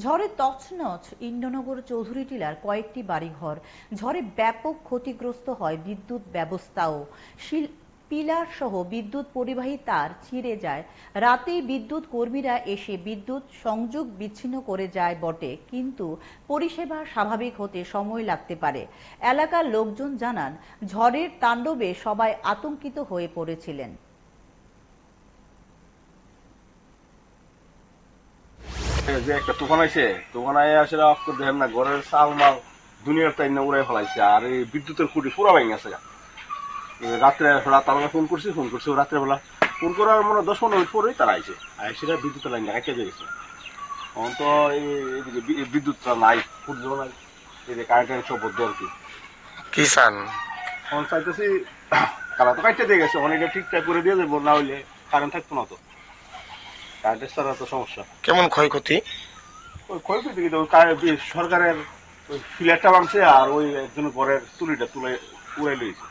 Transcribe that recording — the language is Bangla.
ঝড়ে তছনছ ইন্দ্রনগর চৌধুরী টিলার কয়েকটি বাড়িঘর। ঝড়ে ব্যাপক ক্ষতিগ্রস্ত হয় বিদ্যুৎ ব্যবস্থাও। পিলার সহ বিদ্যুৎ পরিবাহী তার ছিঁড়ে যায়। রাতেই বিদ্যুৎ কর্মীরা এসে বিদ্যুৎ সংযোগ বিচ্ছিন্ন করে যায় বটে, কিন্তু পরিষেবা স্বাভাবিক হতে সময় লাগতে পারে। এলাকার লোকজন জানান, ঝড়ের তাণ্ডবে সবাই আতঙ্কিত হয়ে পড়েছিলেন। যে একটা তুফান আইছে, তুফান আইয়া আসলে দেখেন না ঘরের চাল মাল দুনিয়ার তাই না উড়াই ফেলাইছে। আর এই বিদ্যুতের খুঁটি পুরো ভেঙে গেছে। রাত আমরা ফোন করছি রাত্রেবেলা ফোন করার মনে 10-15 মিনিট পরেই তারা আইছে। সেটা বিদ্যুতের লাইন কাটতে গেছে। এখন তো এইদিকে বিদ্যুৎটা নাই, ফুটবল নাই, এই যে কারেন্ট সব বদ্ধ আর কি চান। এখন চাইতেছি তারা তো কাটতে দিয়ে গেছে, অনেকে ঠিকঠাক করে দিয়ে দেবো, না হইলে কারেন্ট থাকতো না। তো কারেন্টের ছাড়া তো সমস্যা। কেমন ক্ষয়ক্ষতি? ওই ক্ষয়ক্ষতি কিন্তু সরকারের ওই ফিলারটা ভাঙছে, আর ওই একজন ঘরের তুলিটা তুলে উড়াই লইছে।